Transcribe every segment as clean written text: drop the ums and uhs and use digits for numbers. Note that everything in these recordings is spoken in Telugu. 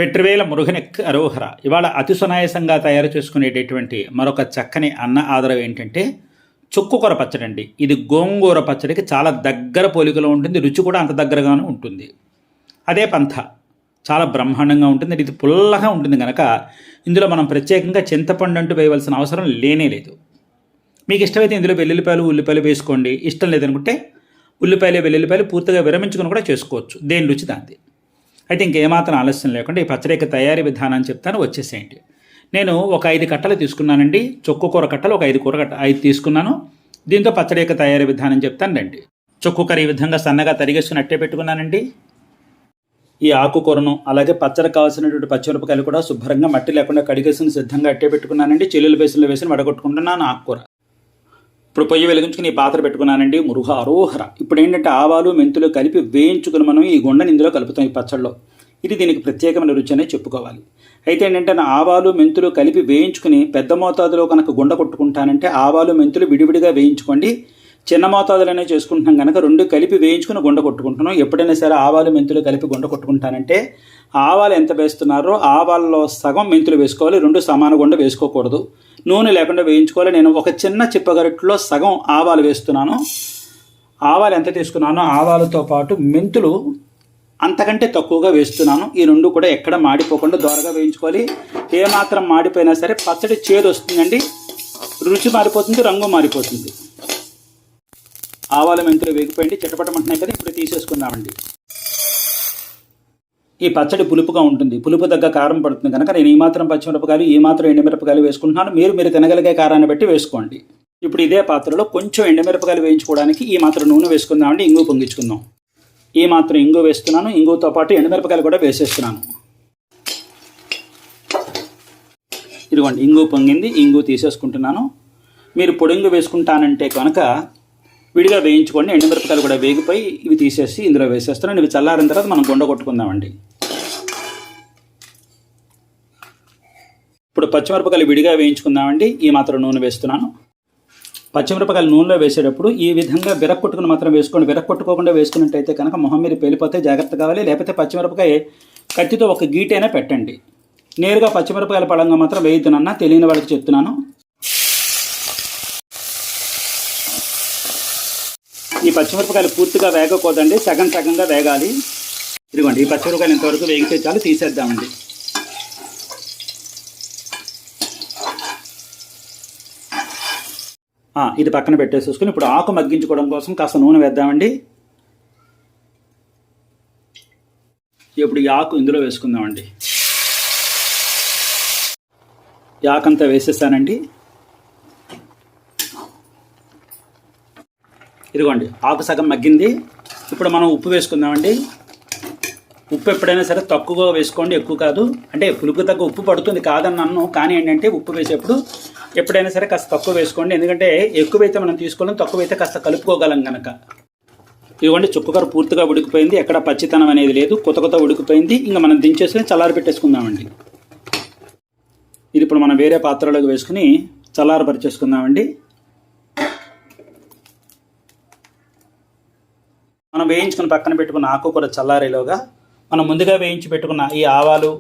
పెట్రివేల మురుగనెక్ అరోహర. ఇవాళ అతి సునాయాసంగా తయారు చేసుకునేటటువంటి మరొక చక్కని అన్న ఆధారం ఏంటంటే చుక్కుకూర పచ్చడి అండి. ఇది గోంగూర పచ్చడికి చాలా దగ్గర పోలికలో ఉంటుంది, రుచి కూడా అంత దగ్గరగానే ఉంటుంది. అదే పంథ చాలా బ్రహ్మాండంగా ఉంటుంది. ఇది పుల్లగా ఉంటుంది కనుక ఇందులో మనం ప్రత్యేకంగా చింతపండు అంటూ వేయవలసిన అవసరం లేనే లేదు. మీకు ఇష్టమైతే ఇందులో వెల్లుల్లిపాయలు ఉల్లిపాయలు వేసుకోండి, ఇష్టం లేదనుకుంటే ఉల్లిపాయలు వెల్లుల్లిపాయలు పూర్తిగా విరమించుకుని కూడా చేసుకోవచ్చు, దేని రుచి దాంది. అయితే ఇంకేమాత్రం ఆలస్యం లేకుండా ఈ పచ్చడి యొక్క తయారీ విధానం చెప్తాను, వచ్చేసేయండి. నేను ఒక 5 కట్టలు తీసుకున్నానండి, చుక్కకూర కట్టలు ఒక 5 తీసుకున్నాను. దీంతో పచ్చడి యొక్క తయారీ విధానం చెప్తాను రండి. చుక్కకూర ఈ విధంగా సన్నగా తరిగేసుకుని అట్టే పెట్టుకున్నానండి. ఈ ఆకుకూరను అలాగే పచ్చడి కావాల్సినటువంటి పచ్చిమిరపకాయలు కూడా శుభ్రంగా మట్టి లేకుండా కడిగేసుకుని సిద్ధంగా అట్టే పెట్టుకున్నానండి. చెల్లెలు బేసిన్లో వేసి వడగొట్టుకుంటున్నాను ఆకుకూర. ఇప్పుడు పొయ్యి వెలిగించుకుని ఈ పాత్ర పెట్టుకున్నానండి. మురుగ అరోహర. ఇప్పుడు ఏంటంటే ఆవాలు మెంతులు కలిపి వేయించుకుని మనం ఈ గుండని ఇందులో కలుపుతాం ఈ పచ్చడిలో. ఇది దీనికి ప్రత్యేకమైన రుచి అనేది చెప్పుకోవాలి. అయితే ఏంటంటే ఆవాలు మెంతులు కలిపి వేయించుకుని పెద్ద మోతాదులో కనుక గుండ కొట్టుకుంటానంటే ఆవాలు మెంతులు విడివిడిగా వేయించుకోండి. చిన్న మోతాదులోనే చేసుకుంటున్నాం కనుక 2 కలిపి వేయించుకుని గుండ కొట్టుకుంటున్నాం. ఎప్పుడైనా సరే ఆవాలు మెంతులు కలిపి గుండ కొట్టుకుంటానంటే ఆవాలు ఎంత వేస్తున్నారో ఆవాల్లో సగం మెంతులు వేసుకోవాలి, 2 సమాన గుండ వేసుకోకూడదు. నూనె లేకుండా వేయించుకోవాలి. నేను ఒక చిన్న చిప్పగరిట్లో సగం ఆవాలు వేస్తున్నాను. ఆవాలు ఎంత తీసుకున్నానో ఆవాలతో పాటు మెంతులు అంతకంటే తక్కువగా వేస్తున్నాను. ఈ 2 కూడా ఎక్కడ మాడిపోకుండా దోరగా వేయించుకోవాలి. ఏమాత్రం మాడిపోయినా సరే పచ్చడి చేదు వస్తుందండి, రుచి మారిపోతుంది, రంగు మారిపోతుంది. ఆవాలు మెంతులు వేగిపోయింది, చిటపటమంటున్నాయి కదా, ఇప్పుడు తీసేసుకుందామండి. ఈ పచ్చడి పులుపుగా ఉంటుంది, పులుపు తగ్గ కారం పడుతుంది కనుక నేను ఈ మాత్రం పచ్చిమిరపకాయలు ఈ మాత్రం ఎండుమిరపకాయలు వేసుకుంటున్నాను. మీరు తినగలిగే కారాన్ని బట్టి వేసుకోండి. ఇప్పుడు ఇదే పాత్రలో కొంచెం ఎండుమిరపకాయలు వేయించుకోవడానికి ఈ మాత్రం నూనె వేసుకుందామండి. ఇంగు పొంగించుకుందాం. ఈ మాత్రం ఇంగు వేస్తున్నాను, ఇంగుతో పాటు ఎండుమిరపకాయలు కూడా వేసేస్తున్నాను. ఇదిగోండి ఇంగు పొంగింది, ఇంగు తీసేసుకుంటున్నాను. మీరు పొడింగు వేసుకుంటానంటే కనుక విడిగా వేయించుకోండి. ఎండుమిరపకాయలు కూడా వేగిపోయి ఇవి తీసేసి ఇందులో వేసేస్తున్నాను. ఇవి చల్లారిన తర్వాత మనం గుండ కొట్టుకుందామండి. ఇప్పుడు పచ్చిమిరపకాయలు విడిగా వేయించుకుందామండి. ఈ మాత్రం నూనె వేస్తున్నాను. పచ్చిమిరపకాయలు నూనెలో వేసేటప్పుడు ఈ విధంగా విరక్కొట్టుకుని మాత్రం వేసుకోండి. విరక్కొట్టుకోకుండా వేసుకున్నట్టయితే కనుక మొహం మీద పేలిపోతే జాగ్రత్త కావాలి. లేకపోతే పచ్చిమిరపకాయ కత్తితో ఒక గీటైనా పెట్టండి. నేరుగా పచ్చిమిరపకాయల పడంగా మాత్రం వేయద్దునన్నా, తెలియని వాళ్ళకి చెప్తున్నాను. ఈ పచ్చిమిరపకాయలు పూర్తిగా వేగకూడదండి, సగంగా వేగాలి. ఇదిగోండి ఈ పచ్చిమిరపకాయలు ఇంతవరకు వేగితే చాలు, తీసేద్దామండి. ఇది పక్కన పెట్టేసేసుకుని ఇప్పుడు ఆకు మగ్గించుకోవడం కోసం కాస్త నూనె వేద్దామండి. ఇప్పుడు ఈ ఆకు ఇందులో వేసుకుందామండి. ఈ ఆకంతా వేసేసానండి. ఇదిగోండి ఆకు సగం మగ్గింది. ఇప్పుడు మనం ఉప్పు వేసుకుందామండి. ఉప్పు ఎప్పుడైనా సరే తక్కువగా వేసుకోండి, ఎక్కువ కాదు. అంటే పులుపు తగ్గ ఉప్పు పడుతుంది కాదన్నాను, కానీ ఏంటంటే ఉప్పు వేసేప్పుడు ఎప్పుడైనా సరే కాస్త తక్కువ వేసుకోండి. ఎందుకంటే ఎక్కువైతే మనం తీసుకోలేం, తక్కువైతే కాస్త కలుపుకోగలం కనుక. ఇదిగోండి చుక్కకూర పూర్తిగా ఉడికిపోయింది, ఎక్కడ పచ్చితనం అనేది లేదు, కొత్త ఉడికిపోయింది. ఇంకా మనం దించేసుకుని చల్లారి పెట్టేసుకుందామండి. ఇది ఇప్పుడు మనం వేరే పాత్రలోకి వేసుకుని చల్లారపరిచేసుకుందామండి. మనం వేయించుకుని పక్కన పెట్టుకున్న ఆకుకూర చల్లారేలోగా మనం ముందుగా వేయించి పెట్టుకున్న ఈ ఆవాలు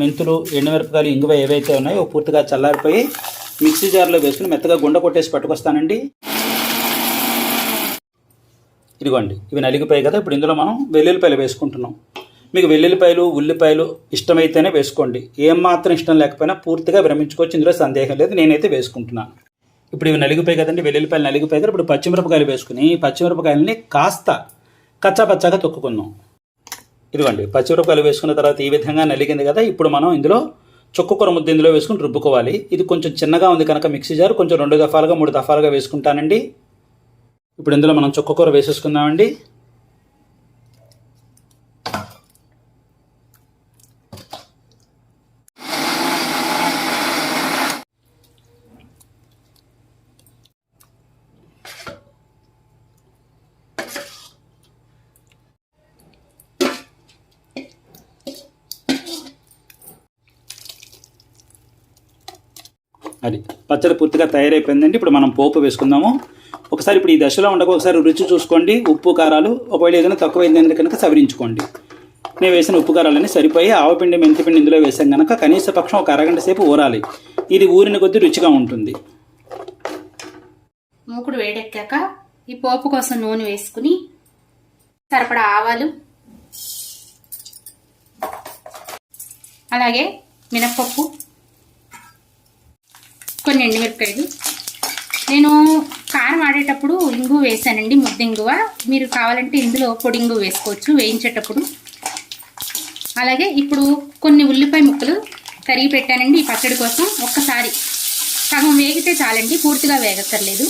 మెంతులు ఎండుమిరపకాయలు ఇంగువ ఏవైతే ఉన్నాయో పూర్తిగా చల్లారిపోయి మిక్సీ జార్లో వేసుకుని మెత్తగా గుండ కొట్టేసి పట్టుకొస్తానండి. ఇదిగోండి ఇవి నలిగిపోయాయి కదా. ఇప్పుడు ఇందులో మనం వెల్లుల్లిపాయలు వేసుకుంటున్నాం. మీకు వెల్లుల్లిపాయలు ఉల్లిపాయలు ఇష్టమైతేనే వేసుకోండి, ఏమాత్రం ఇష్టం లేకపోయినా పూర్తిగా విరమించుకోవచ్చు, ఇందులో సందేహం లేదు. నేనైతే వేసుకుంటున్నాను. ఇప్పుడు ఇవి నలిగిపోయి కదండి, వెల్లుల్లిపాయలు నలిగిపోయి కదా. ఇప్పుడు పచ్చిమిరపకాయలు వేసుకుని పచ్చిమిరపకాయలని కాస్త కచ్చాపచ్చాగా తొక్కుకుందాం. ఇదిగోండి పచ్చిమిరపకాయలు వేసుకున్న తర్వాత ఈ విధంగా నలిగింది కదా. ఇప్పుడు మనం ఇందులో చుక్కకూర ముద్ద ఇందులో వేసుకుని రుబ్బుకోవాలి. ఇది కొంచెం చిన్నగా ఉంది కనుక మిక్సీ జార్ కొంచెం 2 దఫాలుగా 3 దఫాలుగా వేసుకుంటానండి. ఇప్పుడు ఇందులో మనం చుక్కకూర వేసేసుకుందామండి. అది పచ్చడి పూర్తిగా తయారైపోయిందండి. ఇప్పుడు మనం పోపు వేసుకుందాము. ఒకసారి ఇప్పుడు ఈ దశలో ఉండక ఒకసారి రుచి చూసుకోండి, ఉప్పు కారాలు. ఒకవేళ ఏదైనా తక్కువైంది కనుక సవరించుకోండి. నేను వేసిన ఉప్పు కారాలన్నీ సరిపోయి ఆవపిండి మెంతిపిండి ఇందులో వేసాం కనుక కనీస పక్షం ఒక అరగంట సేపు ఊరాలి. ఇది ఊరిన కొద్దీ రుచిగా ఉంటుంది. మూకుడు వేడెక్కాక ఈ పోపు కోసం నూనె వేసుకుని సరిపడా ఆవాలు, అలాగే మినప్పప్పు, కొన్ని ఎండుమిరపకాయలు. నేను కారం వాడేటప్పుడు ఇంగు వేసానండి, ముద్ద ఇంగువ. మీరు కావాలంటే ఇందులో పొడి ఇంగు వేసుకోవచ్చు వేయించేటప్పుడు. అలాగే ఇప్పుడు కొన్ని ఉల్లిపాయ ముక్కలు తరిగి పెట్టానండి ఈ పచ్చడి కోసం. ఒక్కసారి సగం వేగితే చాలండి, పూర్తిగా వేగక్కర్లేదు.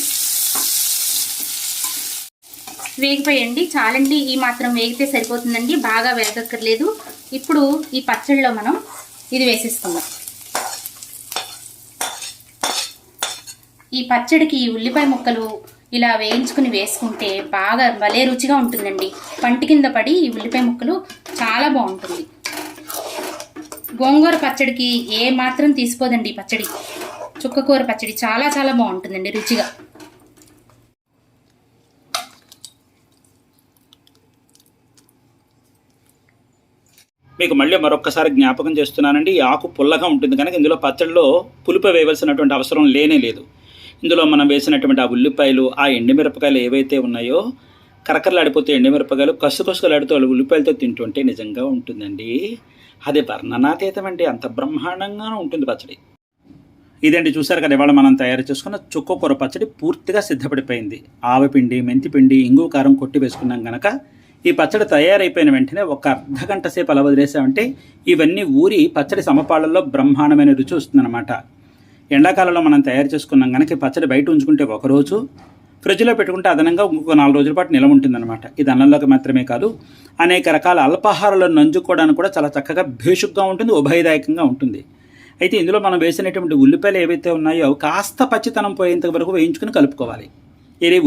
వేగిపోయండి, చాలండి, ఈ మాత్రం వేగితే సరిపోతుందండి, బాగా వేగక్కర్లేదు. ఇప్పుడు ఈ పచ్చడిలో మనం ఇది వేసేసుకుందాం. ఈ పచ్చడికి ఉల్లిపాయ ముక్కలు ఇలా వేయించుకుని వేసుకుంటే బాగా భలే రుచిగా ఉంటుందండి. పంటి కింద పడి ఈ ఉల్లిపాయ ముక్కలు చాలా బాగుంటుంది. గోంగూర పచ్చడికి ఏ మాత్రం తీసిపోదండి ఈ పచ్చడి. చుక్కకూర పచ్చడి చాలా చాలా బాగుంటుందండి రుచిగా. మీకు మళ్ళీ మరొక్కసారి జ్ఞాపకం చేస్తున్నానండి, ఈ ఆకు పుల్లగా ఉంటుంది కనుక ఇందులో పచ్చడిలో పులుపు వేయవలసినటువంటి అవసరం లేనే లేదు. ఇందులో మనం వేసినటువంటి ఆ ఉల్లిపాయలు, ఆ ఎండుమిరపకాయలు ఏవైతే ఉన్నాయో కరకరలాడిపోతే ఎండుమిరపకాయలు కసుకసుకలాడుతూ ఉల్లిపాయలతో తింటుంటే నిజంగా ఉంటుందండి. అది వర్ణనాతీతం అండి, అంత బ్రహ్మాండంగా ఉంటుంది పచ్చడి. ఇదండి, చూసారు కదా ఇవాళ మనం తయారు చేసుకున్న చుక్కకూర పచ్చడి పూర్తిగా సిద్ధపడిపోయింది. ఆవపిండి, మెంతిపిండి, ఇంగు కారం కొట్టి వేసుకున్నాం కనుక ఈ పచ్చడి తయారైపోయిన వెంటనే ఒక అర్ధగంట సేపు అలా వదిలేసామంటే ఇవన్నీ ఊరి పచ్చడి సమపాళ్ళల్లో బ్రహ్మాండమైన రుచి వస్తుందన్నమాట. ఎండాకాలంలో మనం తయారు చేసుకున్నాం కనుక పచ్చడి బయట ఉంచుకుంటే ఒకరోజు, ఫ్రిడ్జ్లో పెట్టుకుంటే అదనంగా ఇంకొక 4 రోజుల పాటు నిలవ ఉంటుందన్నమాట. ఇది అన్నంలోకి మాత్రమే కాదు, అనేక రకాల అల్పాహారాలను నంజుకోవడానికి కూడా చాలా చక్కగా భేషుగ్గా ఉంటుంది, ఉభయదాయకంగా ఉంటుంది. అయితే ఇందులో మనం వేసినటువంటి ఉల్లిపాయలు ఏవైతే ఉన్నాయో కాస్త పచ్చితనం పోయేంత వరకు వేయించుకుని కలుపుకోవాలి.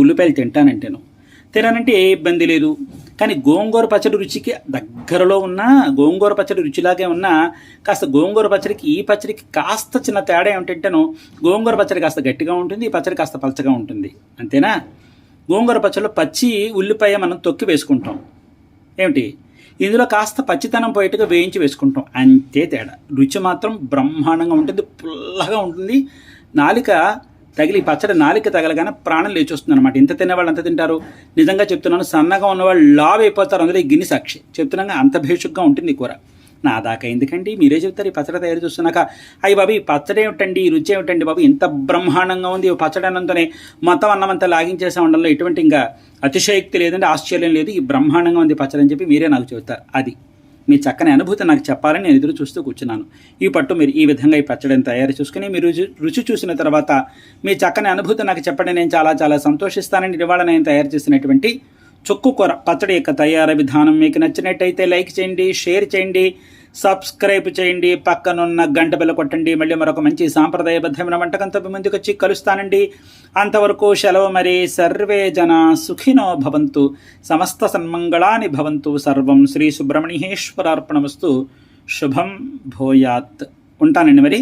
ఉల్లిపాయలు తినానంటే ఏ ఇబ్బంది లేదు. కానీ గోంగూర పచ్చడి రుచికి దగ్గరలో ఉన్న, గోంగూర పచ్చడి రుచిలాగే ఉన్నా కాస్త గోంగూర పచ్చడికి ఈ పచ్చడికి కాస్త చిన్న తేడా ఏమిటంటేనో గోంగూర పచ్చడి కాస్త గట్టిగా ఉంటుంది, ఈ పచ్చడి కాస్త పలచగా ఉంటుంది. అంతేనా? గోంగూర పచ్చడిలో పచ్చి ఉల్లిపాయ మనం తొక్కి వేసుకుంటాం, ఇందులో కాస్త పచ్చితనం పోయేట్టుగా వేయించి వేసుకుంటాం, అంతే తేడా. రుచి మాత్రం బ్రహ్మాండంగా ఉంటుంది, పుల్లగా ఉంటుంది. నాలిక తగిలి పచ్చడి నాలిక తగలగానే ప్రాణం లేచొస్తుంది అనమాట. ఇంత తినేవాళ్ళు అంత తింటారు. నిజంగా చెప్తున్నాను, సన్నగా ఉన్నవాళ్ళు లావ్ అయిపోతారు. అందులో ఈ గిన్నె సాక్షి చెప్తున్నాగా, అంత భేషుగ్గా ఉంటుంది కూర. నా దాకా ఎందుకండి, మీరే చెప్తారు. ఈ పచ్చడి తయారు చేస్తున్నాక అయ్యి బాబు ఈ పచ్చడి ఏమిటండి, ఈ రుచి ఏమిటండి బాబు, ఇంత బ్రహ్మాండంగా ఉంది, ఈ పచ్చడి అన్నంతోనే మొత్తం అన్నమంతా లాగించేసా ఉండడంలో ఎటువంటి ఇంకా అతిశయోక్తి లేదండి, ఆశ్చర్యం లేదు. ఈ బ్రహ్మాండంగా ఉంది పచ్చడి అని చెప్పి మీరే నాకు చెబుతారు. అది మీ చక్కని అనుభూతి నాకు చెప్పాలని నేను ఎదురు చూస్తూ కూర్చున్నాను. ఈ పట్టు మీరు ఈ విధంగా ఈ పచ్చడిని తయారు చేసుకుని మీరు రుచి చూసిన తర్వాత మీ చక్కని అనుభూతి నాకు చెప్పండి. నేను చాలా చాలా సంతోషిస్తానండి. ఇవాళ నేను తయారు చేసినటువంటి చుక్కకూర పచ్చడి యొక్క తయారీ విధానం మీకు నచ్చినట్టయితే లైక్ చేయండి, షేర్ చేయండి, సబ్స్క్రైబ్ చేయండి, పక్కనున్న గంట బెల్ల కొట్టండి. మళ్ళీ మరొక మంచి సాంప్రదాయబద్ధమైన వంటకంతో ముందుకు వచ్చి కలుస్తానండి. అంతవరకు సెలవు మరి. సర్వే జన సుఖినో భవంతు, సమస్త సన్మంగళాని భవంతు, సర్వం శ్రీ సుబ్రహ్మణ్యేశ్వరార్పణమస్తు. శుభం భూయాత్. ఉంటానండి మరి.